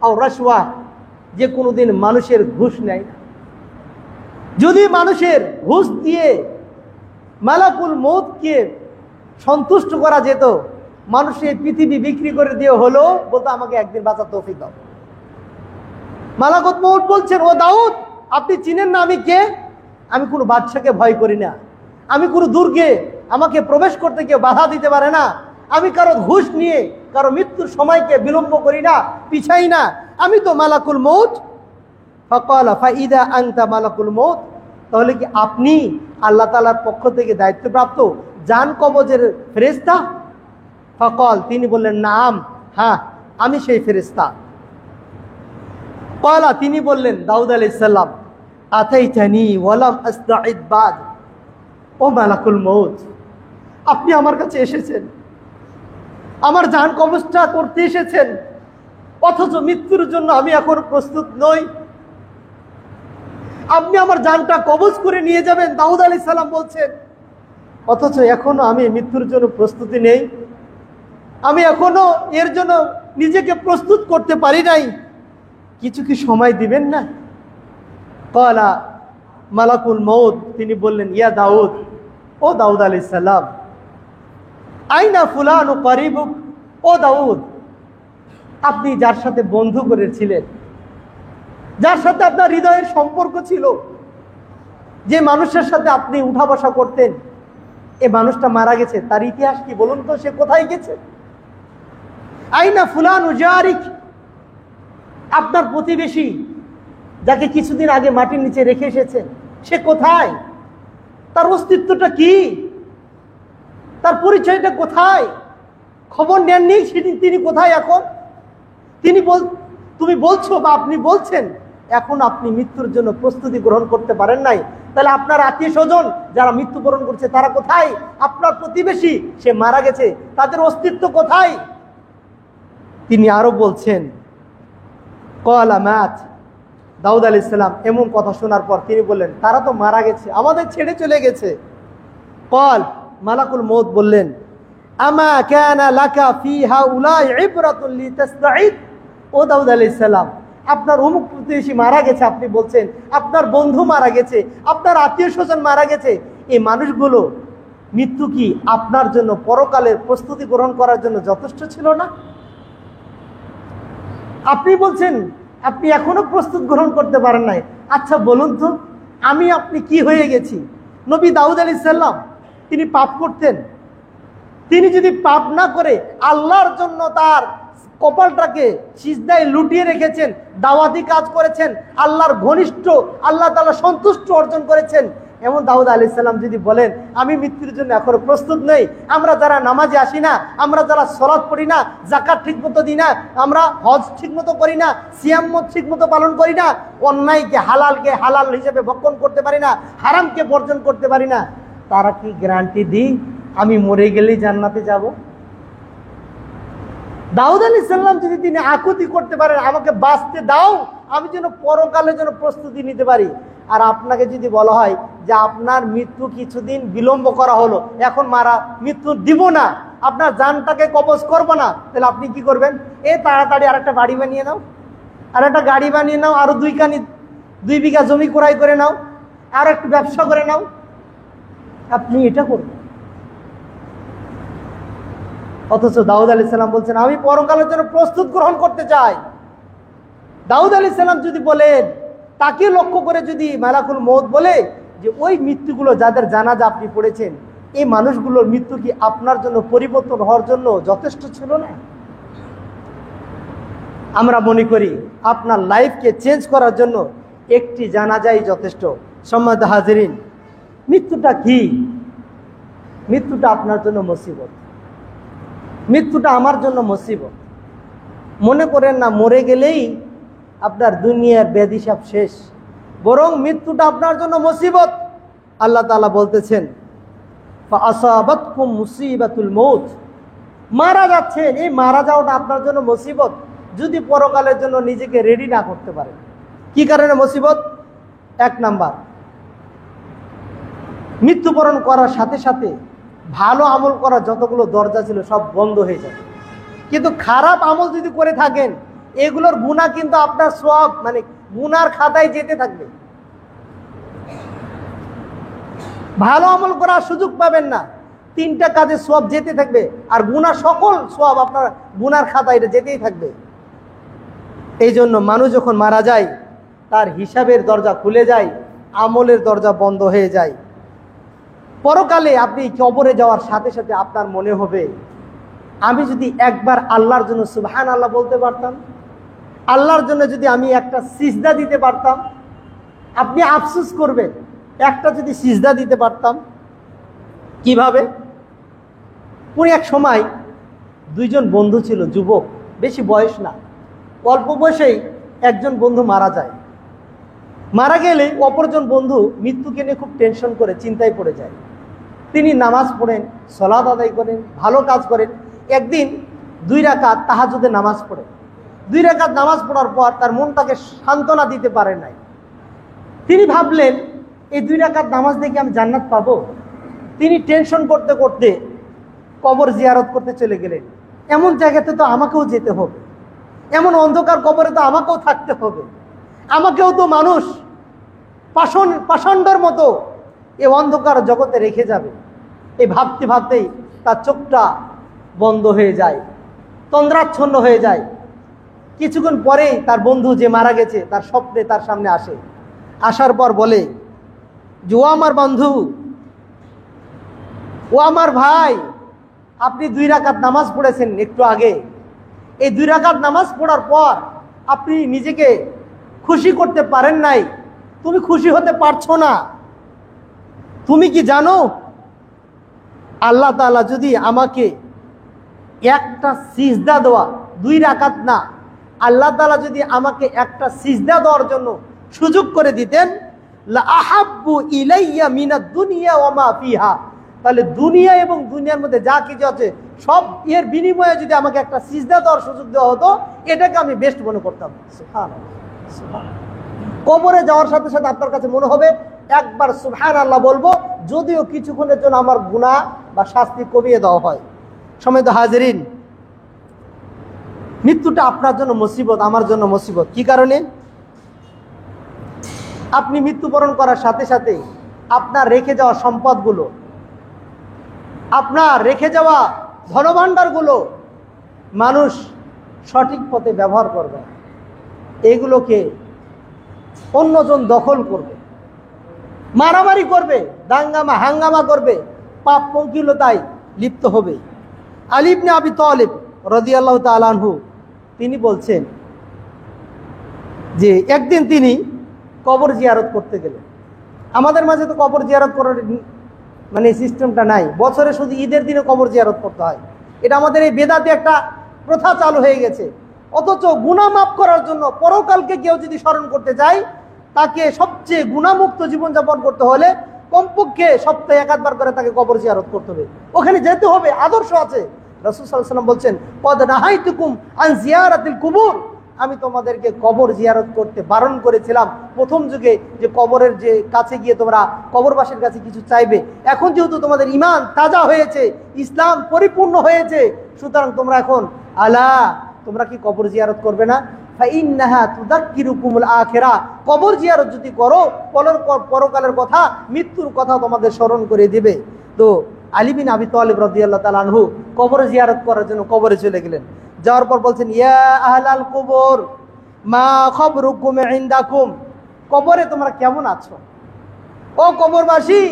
আও রাশওয়াহ, যে কোনোদিন মানুষের ঘুষ নেয় না। যদি মানুষের ঘুষ দিয়ে মালাকুল মউতকে সন্তুষ্ট করা যেত, মানুষের পৃথিবী বিক্রি করে দিয়ে হলো বলতো আমাকে একদিন বাঁচার তৌফিক দাও। মালাকুল মউত বলছেন, ও দাউদ, আপনি চিনেন না আমি কে? আমি কোনো বাদশাকে ভয় করি না, আমি কোনো দুর্গে আমাকে প্রবেশ করতে কেউ বাধা দিতে পারে না, আমি কারো ঘুষ নিয়ে কারো মৃত্যুর সময়কে বিলম্ব করি না, পিছাই না, আমি তো মালাকুল মউত। ফাকালা ফাইদা আনতা মালাকুল মউত, তাহলে কি আপনি আল্লাহ তাআলার পক্ষ থেকে দায়িত্বপ্রাপ্ত জান কবজের ফেরেশতা? ফাকাল, তিনি বললেন, নাম, হ্যাঁ আমি সেই ফেরেশতা। ক্বালা, তিনি বললেন, দাউদ আলাইহিস সালাম, আতাইতানি ওয়ালাম আস্তাইদ বাদ, ও মালাকুল মউত, আপনি আমার কাছে এসেছেন, আমার জান কবজটা করতে এসেছেন, অথচ মৃত্যুর জন্য আমি এখন প্রস্তুত নই। আপনি আমার জানটা কবজ করে নিয়ে যাবেন, দাউদ আলাইহিস সালাম বলছেন, অথচ এখনো আমি মৃত্যুর জন্য প্রস্তুতি নেই, আমি এখনো এর জন্য নিজেকে প্রস্তুত করতে পারি নাই, কিছু কি সময় দিবেন না? ক্বালা মালাকুল মউত, তিনি বললেন, ইয়া দাউদ, ও দাউদ আলাইহিস সালাম, আইনা ফুলান ও করিবুক, ও দাউদ, আপনি যার সাথে বন্ধু করেছিলেন, যার সাথে আপনার হৃদয়ের সম্পর্ক ছিল, যে মানুষের সাথে আপনি উঠা বসা করতেন, এ মানুষটা মারা গেছে, তার ইতিহাস কি বলুন তো, সে কোথায় গেছে? আইনা ফুলান উজারিক, আপনার প্রতিবেশী যাকে কিছুদিন আগে মাটির নিচে রেখে এসেছেন, সে কোথায়? তার অস্তিত্বটা কি? তার পরিচয়টা কোথায়? খবর নেননি তিনি কোথায় এখন? তুমি বলছো বা আপনি বলছেন এখন আপনি মৃত্যুর জন্য প্রস্তুতি গ্রহণ করতে পারেন নাই, তাহলে আপনার আত্মীয় স্বজন যারা মৃত্যুবরণ করছে তারা কোথায়? আপনার প্রতিবেশী সে মারা গেছে, তাদের অস্তিত্ব কোথায়? তিনি আরো বলছেন, ক্বালা মাত, দাউদ আলাইহিস সালাম এমন কথা শোনার পর তিনি বললেন, তারা তো মারা গেছে, আমাদের ছেড়ে চলে গেছে। ক্বাল, মালাকুল মউত বললেন, আমা কানা লাকা ফি হাউলাই ইবরাতুন লিতাসতাঈদ, ও দাউদ আলাইহিস সালাম, আপনার অমুক প্রতিবেশী মারা গেছে, আপনি বলছেন আপনার বন্ধু মারা গেছে, আপনার আত্মীয় স্বজন মারা গেছে, এই মানুষগুলো মৃত্যু কি আপনার জন্য পরকালের প্রস্তুতি গ্রহণ করার জন্য যথেষ্ট ছিল না? আপনি বলছেন আপনি এখনো প্রস্তুত গ্রহণ করতে পারেন নাই। আচ্ছা বলুন তো, আমি আপনি কি হয়ে গেছি? নবী দাউদ আলাইহিস সালাম তিনি পাপ করতেন, তিনি যদি পাপ না করে আল্লাহর জন্য তার কপালটাকে সিজদায় লুটিয়ে রেখেছেন, দাওয়াতি কাজ করেছেন, আল্লাহর ঘনিষ্ঠ, আল্লাহ তাআলা সন্তুষ্ট অর্জন করেছেন, এমন দাউদ আলাইহিস সালাম যদি বলেন আমি মৃত্যুর জন্য এখনো প্রস্তুত নই, আমরা যারা নামাজে আসি না, আমরা যারা সালাত পড়ি না, যাকাত ঠিকমতো দিই না, আমরা হজ ঠিকমতো করি না, সিয়াম ঠিকমতো পালন করি না, অন্যায়কে হালাল হিসেবে ভক্ষণ করতে পারি না, হারামকে বর্জন করতে পারি না, তারা কি গ্যারান্টি দিই আমি মরে গেলেই জান্নাতে যাব? দাউদ আলাইহিস সালাম যদি তিনি আকুতি করতে পারেন আমাকে বাঁচতে দাও, আমি যেন পরকালের জন্য প্রস্তুতি নিতে পারি, আর আপনাকে যদি বলা হয় যে আপনার মৃত্যু কিছুদিন বিলম্ব করা হলো, এখন মৃত্যু দিব না, আপনার জানটাকে কবজ করব না, তাহলে আপনি কি করবেন? তাড়াতাড়ি আর একটা বাড়ি বানিয়ে নাও, আর একটা গাড়ি বানিয়ে নাও, আরো 2 বিঘা জমি ক্রয় করে নাও, আর একটু ব্যবসা করে নাও, আপনি এটা করবেন। অথচ দাউদ আলাইহিস সালাম বলছেন আমি পরকালের জন্য প্রস্তুত গ্রহণ করতে চাই। দাউদ আলাইহিস সালাম যদি বলেন, তাকে লক্ষ্য করে যদি মালাকুল মউত বলে যে ওই মৃত্যুগুলো যাদের জানাজা আপনি পড়েছেন, এই মানুষগুলোর মৃত্যু কি আপনার জন্য পরিবর্তন হওয়ার জন্য যথেষ্ট ছিল না? আমরা মনে করি আপনার লাইফকে চেঞ্জ করার জন্য একটি জানাজাই যথেষ্ট। সম্মানিত হাজিরিন, মৃত্যুটা কি? মৃত্যুটা আপনার জন্য মুসিবত, মৃত্যুটা আমার জন্য মুসিবত। মনে করেন না মরে গেলেই আপনার দুনিয়ার বেদিশাব শেষ, বরং মৃত্যুটা আপনার জন্য মুসিবত। আল্লাহ তাআলা বলতেছেন ফাআসাবাতকুম মুসিবাতুল মউত, মারা যাচ্ছেন, এই মারা যাওয়াটা আপনার জন্য মুসিবত যদি পরকালের জন্য নিজেকে রেডি না করতে পারেন। কি কারণে মুসিবত? এক নাম্বার, মৃত্যুবরণ করার সাথে সাথে ভালো আমল করার যতগুলো দরজা ছিল সব বন্ধ হয়ে যাবে। কিন্তু খারাপ আমল যদি করে থাকেন, এগুলোর গুনাহ কিন্তু আপনার সওয়াব মানে গুনার খাতায় যেতে থাকবে। ভালো আমল করার সুযোগ পাবেন না, তিনটা কাজে সওয়াব যেতে থাকবে, আর গুনাহ সকল সওয়াব আপনার গুনার খাতায় এটা যেতেই থাকবে। এই জন্য মানুষ যখন মারা যায় তার হিসাবের দরজা খুলে যায়, আমলের দরজা বন্ধ হয়ে যায়। পরকালে আপনি কবরে যাওয়ার সাথে সাথে আপনার মনে হবে আমি যদি একবার আল্লাহর জন্য সুবহানাল্লাহ বলতে পারতাম, আল্লাহর জন্য যদি আমি একটা সিজদা দিতে পারতাম। আপনি আফসোস করবেন একটা যদি সিজদা দিতে পারতাম। কিভাবে? পুরো এক সময় দুইজন বন্ধু ছিল, যুবক, বেশি বয়স না, অল্প বয়সেই একজন বন্ধু মারা যায়। মারা গেলে অপরজন বন্ধু মৃত্যুকে নিয়ে খুব টেনশন করে চিন্তায় পড়ে যায়। তিনি নামাজ পড়েন, সালাত আদায় করেন, ভালো কাজ করেন। একদিন 2 রাকাত তাহাজ্জুদে নামাজ পড়েন। 2 রাকাত নামাজ পড়ার পর তার মনটাকে সান্ত্বনা দিতে পারেন নাই। তিনি ভাবলেন এই 2 রাকাত নামাজ দেখে আমি জান্নাত পাবো। তিনি টেনশন করতে করতে কবর জিয়ারত করতে চলে গেলেন। এমন জায়গাতে তো আমাকেও যেতে হবে, এমন অন্ধকার কবরে তো আমাকেও থাকতে হবে, আমাকেও তো মানুষ পাষণ্ডের মতো এই অন্ধকার জগতে রেখে যাবে। এই ভাবতে ভাবতেই তার চোখটা বন্ধ হয়ে যায়, তন্দ্রাচ্ছন্ন হয়ে যায়। কিছুক্ষণ পরেই তার বন্ধু যে মারা গেছে তার স্বপ্নে তার সামনে আসে। আসার পর বলে যে ও আমার বন্ধু, ও আমার ভাই, আপনি 2 রাকাত নামাজ পড়েছেন একটু আগে। এই 2 রাকাত নামাজ পড়ার পর আপনি নিজেকে খুশি করতে পারেন নাই, তুমি খুশি হতে পারছো না। তুমি কি জানো আল্লাহ তাআলা যদি আমাকে একটা সিজদা দেওয়া, 2 রাকাত না, আল্লাহ তাআলা যদি আমাকে একটা সিজদা দেওয়ার জন্য সুযোগ করে দিতেন, লা আহাব্বু ইলাইয়া মিনাদ দুনিয়া ওয়া মা ফিহা, তাহলে দুনিয়া এবং দুনিয়ার মধ্যে যা কিছু আছে সব এর বিনিময়ে যদি আমাকে একটা সিজদা দেওয়ার সুযোগ দেওয়া হতো, এটাকে আমি বেস্ট মনে করতাম। সুবহানাল্লাহ, সুবহানাল্লাহ। কবরে যাওয়ার সাথে সাথে আপনার কাছে মনে হবে একবার সুবহানাল্লাহ বলবো, যদিও কিছুক্ষণের জন্য আমার গুনাহ বা শাস্তি কমিয়ে দেওয়া হয়। সম্মানিত হাজিরিন, মৃত্যুটা আপনার জন্য মুসিবত, আমার জন্য মুসিবত। কি কারণে? আপনি মৃত্যুবরণ করার সাথে সাথে আপনার রেখে যাওয়া সম্পদগুলো, আপনার রেখে যাওয়া ধনভাণ্ডারগুলো মানুষ সঠিক পথে ব্যবহার করবে, এগুলোকে অন্যজন দখল করবে, মারামারি করবে, দাঙ্গামা হাঙ্গামা করবে, পাপ পঙ্কিলতায় লিপ্ত হবে। আলী ইবনে আবি তালিব রাদিয়াল্লাহু তাআলা আনহু তিনি বলছেন যে একদিন তিনি কবর জিয়ারত করতে গেলেন। আমাদের মাঝে তো কবর জিয়ারত করার মানে সিস্টেমটা নাই, বছরে শুধু ঈদের দিনে কবর জিয়ারত করতে হয়। এটা আমাদের এই বেদাতে একটা প্রথা চালু হয়ে গেছে। অথচ গুনাহ মাফ করার জন্য পরকালকে কেউ যদি স্মরণ করতে চায়, তাকে সবচেয়ে গুনাহমুক্ত জীবনযাপন করতে হলে কমপক্ষে সপ্তাহে 1 বার করে তাকে কবর জিয়ারত করতে হবে, ওখানে যেতে হবে। আদর্শ আছে। রাসূল সাল্লাল্লাহু আলাইহি ওয়াসাল্লাম বলছেন কদ নাহাইতুকুম আন জিয়ারাতিল কুবুর, আমি তোমাদেরকে কবর জিয়ারত করতে বারণ করেছিলাম প্রথম যুগে, যে কবরের যে কাছে গিয়ে তোমরা কবরবাসীর কাছে কিছু চাইবে। এখন যেহেতু তোমাদের ঈমান তাজা হয়েছে, ইসলাম পরিপূর্ণ হয়েছে, সুতরাং তোমরা এখন আলা তোমরা কি কবর জিয়ারত করবে না? ফাইন্নাহা তুযাক্কিরুকুমুল আখিরা, কবর জিয়ারত যদি করো পরকালের কথা, মৃত্যুর কথা তোমাদের স্মরণ করে দিবে। তো আলী বিন আবি তালিব রাদিয়াল্লাহু তাআলা আনহু কবর জিয়ারত করার জন্য কবরে চলে গেলেন। যাওয়ার পর বলছেন, ইয়া আহলাল কুবুর মা খবরুকুম ইনদাকুম, কবরে তোমরা কেমন আছো? ও কবরবাসী,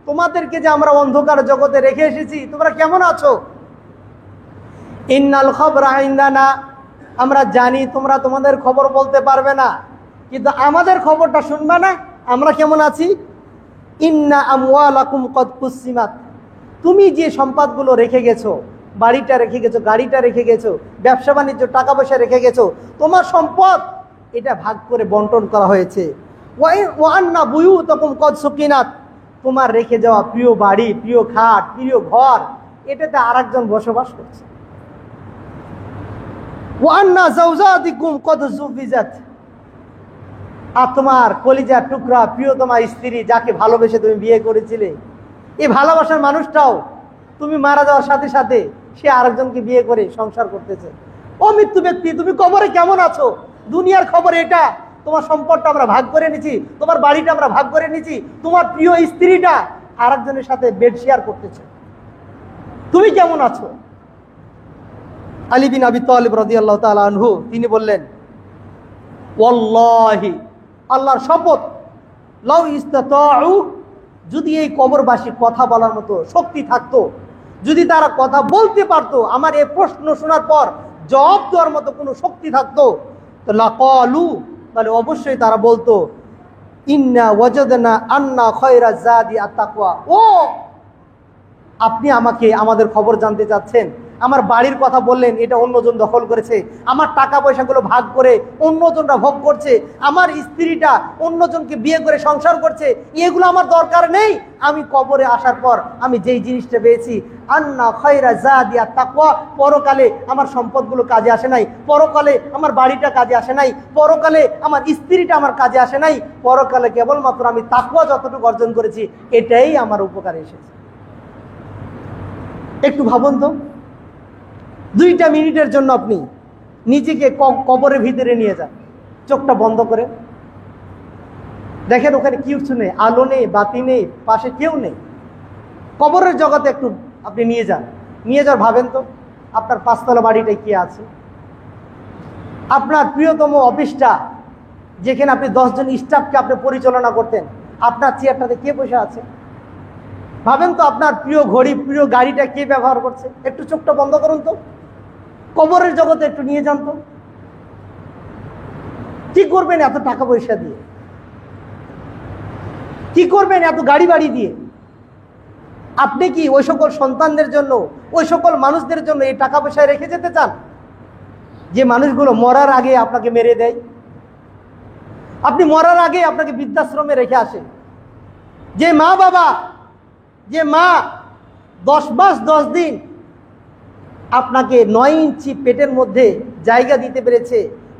তোমাদেরকে যে আমরা অন্ধকার জগতে রেখে এসেছি, তোমরা কেমন আছো? ইন্নাল খবরা ইনদানা, আমরা জানি তোমরা তোমাদের খবর বলতে পারবে না, কিন্তু আমাদের খবরটা শুনবা না আমরা কেমন আছি। ইন্না আমওয়ালাকুম কদ কুসিমাত, তুমি যে সম্পদগুলো রেখে গেছো, বাড়িটা রেখে গেছো, গাড়িটা রেখে গেছো, ব্যবসা বাণিজ্য, টাকা পয়সা রেখে গেছো, তোমার সম্পদ এটা ভাগ করে বন্টন করা হয়েছে। ওয়া আন্না বুয়ুতাকুম কদ সুকিনাত, তোমার রেখে যাওয়া প্রিয় বাড়ি, প্রিয় খাট, প্রিয় ঘর, এটাতে আরেকজন বসবাস করছে। ওয়া আন্না যাওজাতিকুম কদ যুফিজাত, আর তোমার কলিজার টুকরা প্রিয় তোমার স্ত্রী, যাকে ভালোবেসে তুমি বিয়ে করেছিলে, এই ভালোবাসার মানুষটাও তুমি মারা যাওয়ার সাথে সাথে সে আরেকজনকে বিয়ে করে সংসার করতেছে। ও মৃত্যু ব্যক্তি, তুমি কবরে কেমন আছো? দুনিয়ার খবর এটা, তোমার সম্পদটা আমরা ভাগ করে নিয়েছি, তোমার বাড়িটা আমরা ভাগ করে নিয়েছি, তোমার প্রিয় স্ত্রীটা আরেকজনের সাথে বেড শেয়ার করতেছে, তুমি কেমন আছো? আলী বিন আবি তালিব রাদিয়াল্লাহু তাআলা আনহু তিনি বললেন, ওয়াল্লাহি, আল্লাহর শপথ, লাউ ইসতাতাউ, যদি এই কবরবাসী কথা বলার মতো শক্তি থাকতো, যদি তারা কথা বলতে পারতো, আমার এই প্রশ্ন শোনার পর জবাব দেওয়ার মতো কোনো শক্তি থাকতো, তো লাকালু, তাহলে অবশ্যই তারা বলতো, ইন্না ওয়াজাদনা আন্না খায়রা যাদি আত-তাকওয়া। ও, আপনি আমাদের খবর জানতে চাচ্ছেন? আমার বাড়ির কথা বললেন, এটা অন্যজন দখল করেছে, আমার টাকা পয়সাগুলো ভাগ করে অন্যজনরা ভোগ করছে, আমার স্ত্রীটা অন্যজনকে বিয়ে করে সংসার করছে, এগুলো আমার দরকার নেই। আমি কবরে আসার পর আমি যেই জিনিসটা পেয়েছি, আন্না খায়রা যাদি আত-তাকওয়া, পরকালে আমার সম্পদগুলো কাজে আসে নাই, পরকালে আমার বাড়িটা কাজে আসে নাই, পরকালে আমার স্ত্রীটা আমার কাজে আসে নাই, পরকালে কেবলমাত্র আমি তাকওয়া যতটুকু অর্জন করেছি, এটাই আমার উপকারে এসেছে। একটু ভাবুন তো, 2 মিনিটের জন্য আপনি নিজেকে কবরের ভিতরে নিয়ে যান, চোখটা বন্ধ করে দেখেন ওখানে কিছু নেই, আলো নেই, বাতি নেই, পাশে কেউ নেই। কবরের জগতে একটু আপনি নিয়ে যান, ভাবেন তো আপনার 5 তলা বাড়িটায় কি আছে, আপনার প্রিয়তম অফিসটা যেখানে আপনি 10 জন স্টাফকে আপনি পরিচালনা করতেন, আপনার চেয়ারটাতে কে বসে আছে? ভাবেন তো আপনার প্রিয় ঘড়ি, প্রিয় গাড়িটা কে ব্যবহার করছে? একটু চোখটা বন্ধ করুন তো, কবরের জগতে একটু নিয়ে যান তো। কি করবেন এত টাকা পয়সা দিয়ে? কি করবেন এত গাড়ি বাড়ি দিয়ে? আপনি কি ওই সকল সন্তানদের জন্য, ওই সকল মানুষদের জন্য এই টাকা পয়সা রেখে যেতে চান যে মানুষগুলো মরার আগে আপনাকে মেরে দেয়? আপনি মরার আগে আপনাকে বৃদ্ধাশ্রমে রেখে আসেন। যে মা 10 মাস 10 দিন আপনাকে 9 ইঞ্চি পেটের মধ্যে জায়গা দিতে পেরেছে,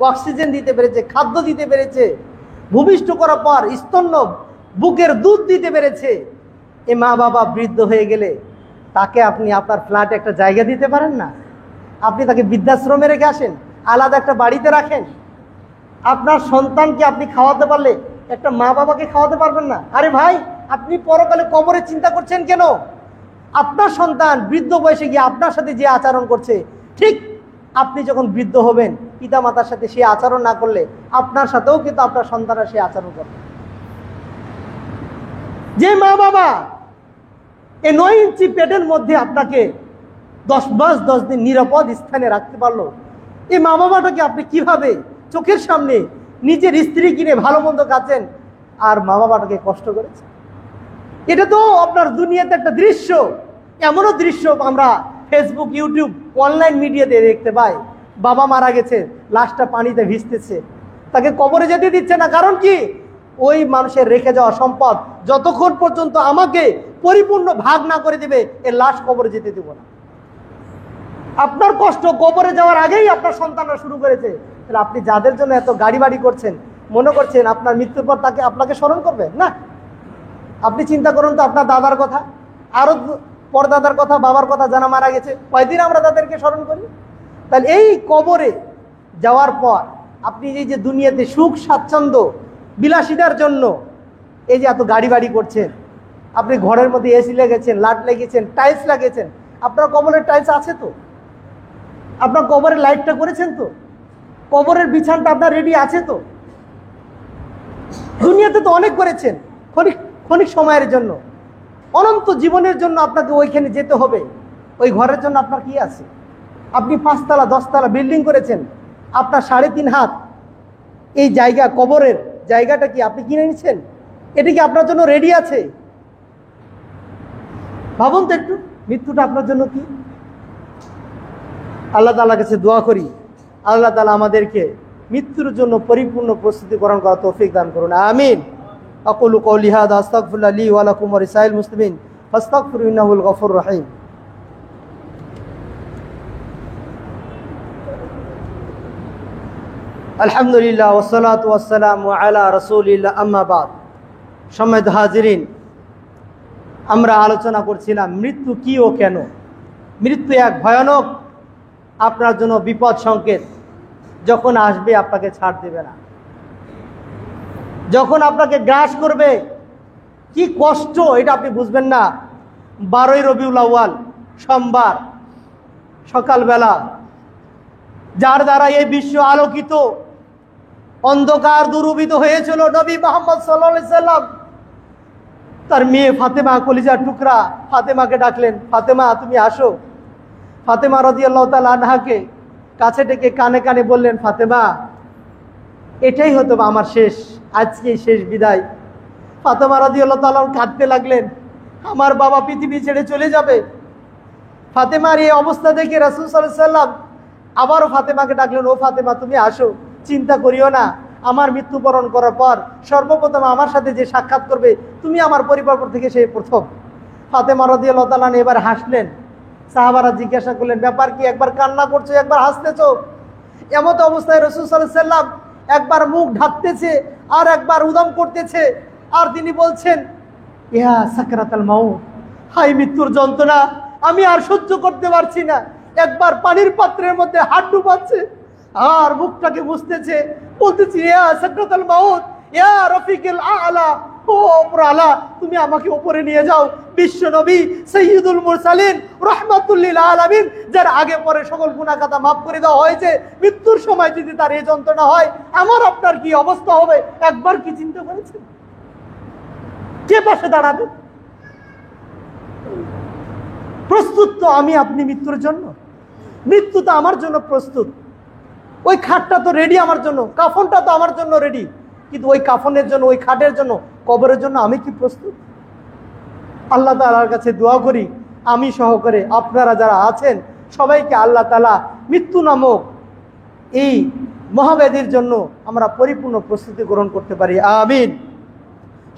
অক্সিজেন দিতে পেরেছে, খাদ্য দিতে পেরেছে, ভূমিষ্ঠ করার পর স্তন্য বুকের দুধ দিতে পেরেছে, এই মা বাবা বৃদ্ধ হয়ে গেলে তাকে আপনি আপনার ফ্ল্যাটে একটা জায়গা দিতে পারেন না? আপনি তাকে বৃদ্ধাশ্রমে রেখে আসেন, আলাদা একটা বাড়িতে রাখেন। আপনার সন্তানকে আপনি খাওয়াতে পারলে একটা মা বাবাকে খাওয়াতে পারবেন না? আরে ভাই, আপনি পরকালে কবরে চিন্তা করছেন কেন? আপনার সন্তান বৃদ্ধ বয়সে গিয়ে আপনার সাথে যে আচরণ করছে, ঠিক আপনি যখন বৃদ্ধ হবেন পিতা মাতার সাথে সে আচরণ না করলে আপনার সাথেও কিন্তু আপনার সন্তানরা সে আচরণ করবে। যে মা বাবা এই 9 ইঞ্চি পেটের মধ্যে আপনাকে 10 মাস 10 দিন নিরাপদ স্থানে রাখতে পারলো, এই মা বাবাটাকে আপনি কিভাবে চোখের সামনে নিজের স্ত্রী কিনে ভালো মন্দ খাচ্ছেন আর মা বাবাটাকে কষ্ট করেছে? এটা তো আপনার দুনিয়াতে একটা দৃশ্য। এমনও দৃশ্য আমরা ফেসবুক, ইউটিউব, অনলাইন মিডিয়াতে দেখতে পাই, বাবা মারা গেছে, লাশটা পানিতে ভিজতেছে, তাকে কবরে যেতে দিচ্ছে না। কারণ কি? ওই মানুষের রেখে যাওয়া সম্পদ যতক্ষণ পর্যন্ত আমাকে পরিপূর্ণ ভাগ না করে দেবে, এর লাশ কবরে যেতে দেব না। আপনার কষ্ট কবরে যাওয়ার আগেই আপনার সন্তানরা শুরু করেছে। তাহলে আপনি যাদের জন্য এত গাড়ি বাড়ি করছেন, মনে করছেন আপনার মৃত্যুর পর আপনাকে স্মরণ করবে না? আপনি চিন্তা করুন তো আপনার দাদার কথা, আরো পরদাদার কথা, বাবার কথা, যারা মারা গেছে, কয়দিন আমরা তাদেরকে স্মরণ করি? তাহলে এই কবরে যাওয়ার পর আপনি এই যে দুনিয়াতে সুখ স্বাচ্ছন্দ্য বিলাসিতার জন্য এই যে এত গাড়ি বাড়ি করছেন, আপনি ঘরের মধ্যে এসি লেগেছেন, লাইট লেগেছেন, টাইলস লাগিয়েছেন, আপনার কবরের টাইলস আছে তো? আপনার কবরের লাইটটা করেছেন তো? কবরের বিছানটা আপনার রেডি আছে তো? দুনিয়াতে তো অনেক করেছেন ক্ষণিক সময়ের জন্য, অনন্ত জীবনের জন্য আপনাকে ওইখানে যেতে হবে। ওই ঘরের জন্য আপনার কি আছে? আপনি 5 তলা 10 তলা বিল্ডিং করেছেন, আপনার 3.5 হাত এই জায়গা, কবরের জায়গাটা কি আপনি কিনে নিচ্ছেন? এটা কি আপনার জন্য রেডি আছে? ভাবুন তো একটু, মৃত্যুটা আপনার জন্য কি? আল্লাহ তাআলার কাছে দোয়া করি, আল্লাহ তাআলা আমাদেরকে মৃত্যুর জন্য পরিপূর্ণ প্রস্তুতি গ্রহণ করার তৌফিক দান করুন, আমিন। আকুলু কওলি হাযা আস্তাগফিরুল্লাহ লি ওয়া লাকুম ওয়া লিসাইরিল মুসলিমিন ফাস্তাগফিরু ইন্নাহুল গফুরুর রহিম। আলহামদুলিল্লাহ ওয়াসসালাতু ওয়াসসালামু আলা রাসূলিল্লাহ, আম্মা বাদ। সম্মানিত হাজিরিন, আমরা আলোচনা করছিলাম মৃত্যু কি ও কেন। মৃত্যু এক ভয়ানক আপনার জন্য বিপদ সংকেত। যখন আসবে আপনাকে ছাড় দেবে না, যখন আপনাকে গ্রাস করবে কি কষ্ট এটা আপনি বুঝবেন না। 12ই রবিউল আউয়াল সোমবার সকালবেলা, যার দ্বারা এই বিশ্ব আলোকিত, অন্ধকার দূরীভূত হয়েছিল, নবী মুহাম্মদ সাল্লাল্লাহু আলাইহি সাল্লাম তার মেয়ে ফাতেমা, কলিজার টুকরা ফাতেমাকে ডাকলেন, ফাতেমা তুমি আসো। ফাতেমা রাদিয়াল্লাহু তাআলা আনহাকে কাছে ডেকে কানে কানে বললেন, ফাতেমা এটাই হতো আমার শেষ, আজকে শেষ বিদায়। ফাতেমা রাদিয়াল্লাহু তাআলা কাঁদতে লাগলেন, আমার বাবা পৃথিবী ছেড়ে চলে যাবে। ফাতেমার এই অবস্থা দেখে রাসূল সাল্লাল্লাহু আলাইহি সাল্লাম আবারও ফাতেমাকে ডাকলেন, ও ফাতেমা তুমি আসো, চিন্তা করিও না, আমার মৃত্যুবরণ করার পর সর্বপ্রথম আমার সাথে যে সাক্ষাৎ করবে তুমি আমার পরিবার থেকে সেই প্রথম। ফাতেমা রাদিয়াল্লাহু তাআলা এবার হাসলেন। সাহাবারা জিজ্ঞাসা করলেন, ব্যাপার কি? একবার কান্না করছো, একবার হাসতেছো। এমত অবস্থায় রাসূল সাল্লাল্লাহু আলাইহি সাল্লাম একবার মুখ ঢাকতেছে আর একবার উদম করতেছে, আর তিনি বলছেন, ইয়া সাকরাতাল মাউত, হাই মৃত্যুর যন্ত্রণা, আমি আর সহ্য করতে পারছি না। একবার পানির পাত্রের মধ্যে হাত ডুবাচ্ছে আর মুখটাকে মুছতেছে, বলতেছি, ইয়া সাকরাতাল মাউত, ইয়া রফিকুল আলা, ও উপর আলা, তুমি আমাকে উপরে নিয়ে যাও। বিশ্ব নবী সাইয়্যিদুল মুরসালিন রাহমাতুল লিল আলামিন, যার আগে পরে সকল গুনাহ খাতা মাফ করে দেওয়া হয়েছে, মৃত্যুর সময় যদি তার এই যন্ত্রণা হয়, আমার আপনার কি অবস্থা হবে? একবার কি চিন্তা করেছেন? কে পাশে দাঁড়াবে? প্রস্তুত তো আমি আপনি মৃত্যুর জন্য? মৃত্যু তো আমার জন্য প্রস্তুত। ওই খাটটা তো রেডি আমার জন্য, কাফনটা তো আমার জন্য রেডি, কিন্তু ওই কাফনের জন্য, ওই খাটের জন্য, কবরের জন্য আমি কি প্রস্তুত? আল্লাহ তাআলার কাছে দোয়া করি, আমি সহকারে আপনারা যারা আছেন সবাইকে আল্লাহ তাআলা মৃত্যু নামক এই মহাব্যাধির জন্য আমরা পরিপূর্ণ প্রস্তুতি গ্রহণ করতে পারি, আমিন।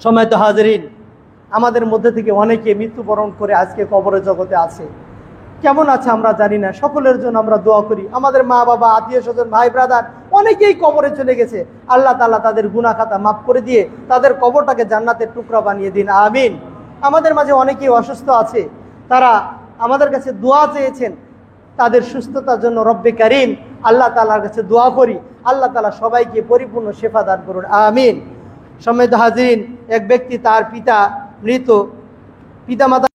সম্মানিত হাজিরিন, আমাদের মধ্যে থেকে অনেকে মৃত্যুবরণ করে আজকে কবরের জগতে আছে। কেমন আছে আমরা জানি না, সকলের জন্য আমরা দোয়া করি। আমাদের মা বাবা, আত্মীয় স্বজন, ভাই ব্রাদার অনেকেই কবরে চলে গেছে, আল্লাহ তাআলা তাদের গুনাহ খাতা মাফ করে দিয়ে তাদের কবরটাকে জান্নাতের টুকরা বানিয়ে দিন, আমিন। আমাদের মাঝে অনেকেই অসুস্থ আছে, তারা আমাদের কাছে দোয়া চেয়েছেন, তাদের সুস্থতার জন্য রব্বে কারীম আল্লাহ তাআলার কাছে দোয়া করি, আল্লাহ তাআলা সবাইকে পরিপূর্ণ শেফা দান করুন, আমিন। সম্মানিত হাজিরিন, এক ব্যক্তি তার পিতা মাতা